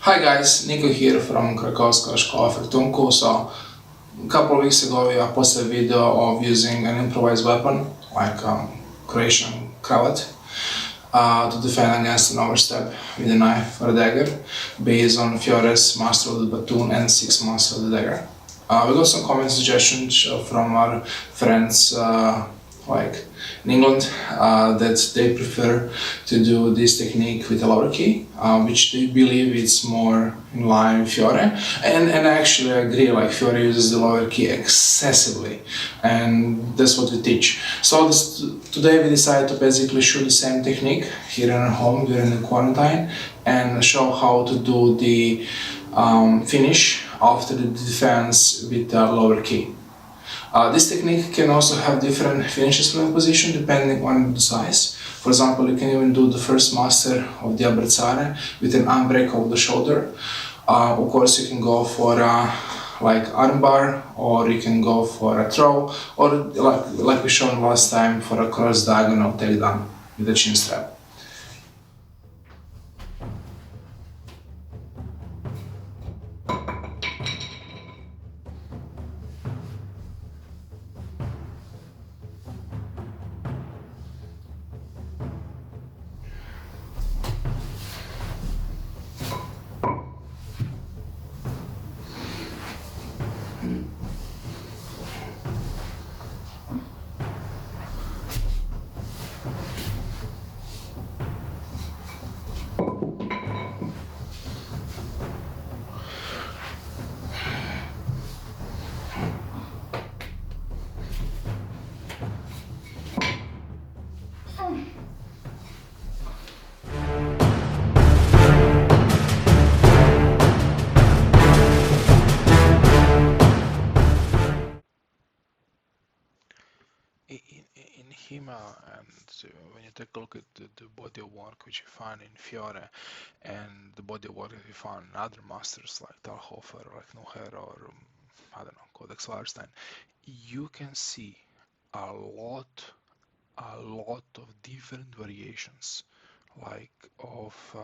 Hi guys, Nico here from Krakowska Škola Fechtunku. So a couple of weeks ago I posted a video of using an improvised weapon like Croatian cravat to defend against an overstep with a knife or a dagger based on Fiore's Master of the Batoon and 6 Master of the Dagger. We got some comment suggestions from our friends like in England that they prefer to do this technique with a lower key, which they believe is more in line with Fiore. And actually I agree, like Fiore uses the lower key excessively, and that's what we teach. So today we decided to basically shoot the same technique here in our home during the quarantine and show how to do the finish after the defense with the lower key. This technique can also have different finishes from the position depending on the size. For example, you can even do the first master of the Armizare with an unbreak of the shoulder. Of course, you can go for like armbar, or you can go for a throw, or like we shown last time, for a cross diagonal takedown with a chin strap. In HEMA, and when you take a look at the body of work which you find in Fiore and the body of work that you find in other masters like Talhofer, like Nuher, or I don't know, Codex Warstein, you can see a lot of different variations, like of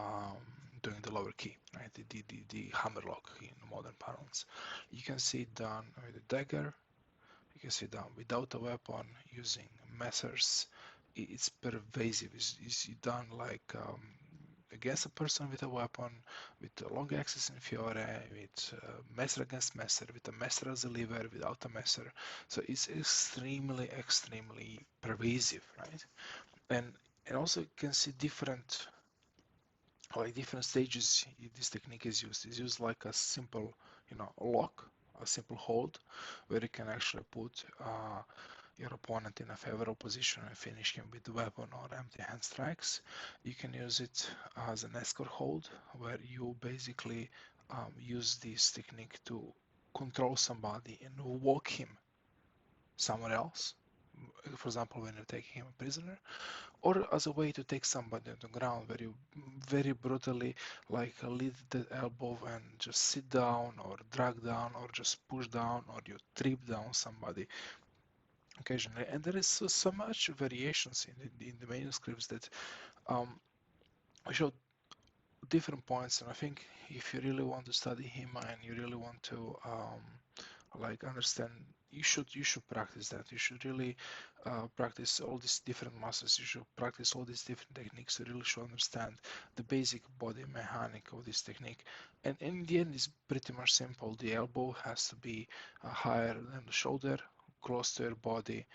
doing the lower key, right? The hammerlock in modern parlance. You can see it done with a dagger. You can see it done without a weapon, using messers. It's pervasive. It's done like against a person with a weapon, with a long axis in Fiore, with messer against messer, with a messer as a lever, without a messer. So it's extremely pervasive, right? And also you can see different stages this technique is used. It's used like a simple, lock, a simple hold, where you can actually put your opponent in a favorable position and finish him with the weapon or empty hand strikes. You can use it as an escort hold, where you basically use this technique to control somebody and walk him somewhere else. For example, when you're taking him a prisoner, or as a way to take somebody on the ground, where you very brutally like lead the elbow and just sit down or drag down or just push down, or you trip down somebody occasionally. And there is so much variations in the manuscripts that we show different points. And I think if you really want to study him and you really want to like understand, you should practice that. You should really practice all these different muscles. You should practice all these different techniques to really should understand the basic body mechanic of this technique. And in the end, it's pretty much simple. The elbow has to be higher than the shoulder, close to your body,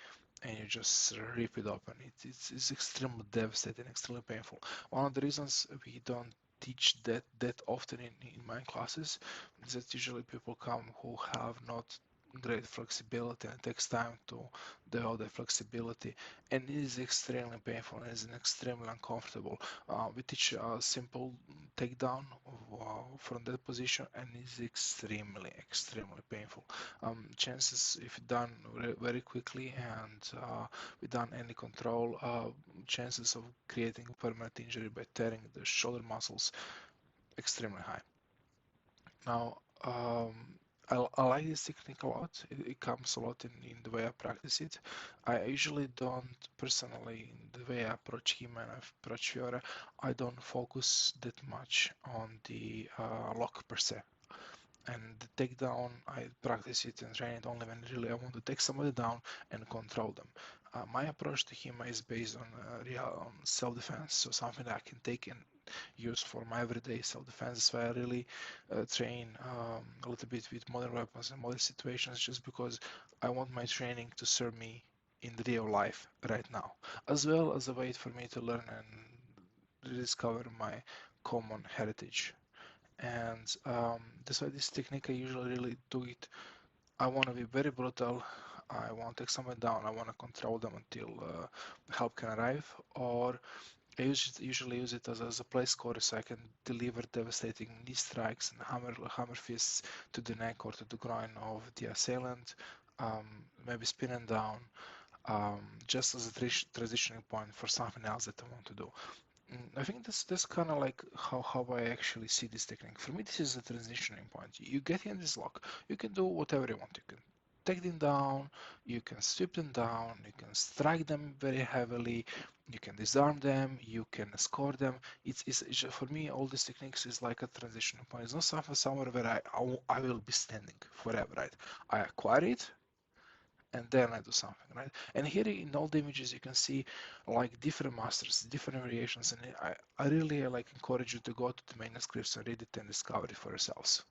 and you just rip it open. It's extremely devastating, extremely painful. One of the reasons we don't teach that often in my classes is that usually people come who have not great flexibility, and it takes time to develop the flexibility, and it is extremely painful and is extremely uncomfortable. We teach a simple takedown from that position, and it's extremely painful. Chances, if done very quickly and without any control, chances of creating a permanent injury by tearing the shoulder muscles extremely high. Now, I like this technique a lot. It comes a lot in the way I practice it. I usually don't personally, in the way I approach him and I approach Fiore, I don't focus that much on the lock per se. And the takedown, I practice it and train it only when really I want to take somebody down and control them. My approach to him is based on real on self-defense, so something that I can take and use for my everyday self-defense. That's why I really train a little bit with modern weapons and modern situations, just because I want my training to serve me in the real life right now, as well as a way for me to learn and rediscover my common heritage. And that's why this technique I usually really do it. I want to be very brutal. I want to take someone down. I want to control them until help can arrive. Or I usually use it as a play score, so I can deliver devastating knee strikes and hammer fists to the neck or to the groin of the assailant. Maybe spin them down, just as a transitioning point for something else that I want to do. I think that's kind of like how I actually see this technique. For me, this is a transitioning point. You get in this lock, you can do whatever you want. You can take them down, you can sweep them down, you can strike them very heavily, you can disarm them, you can escort them. For me, all these techniques is like a transitioning point. It's not something somewhere where I will be standing forever, right? I acquire it, and then I do something, right? And here in all the images you can see like different masters, different variations, and I really like encourage you to go to the manuscripts and read it and discover it for yourselves.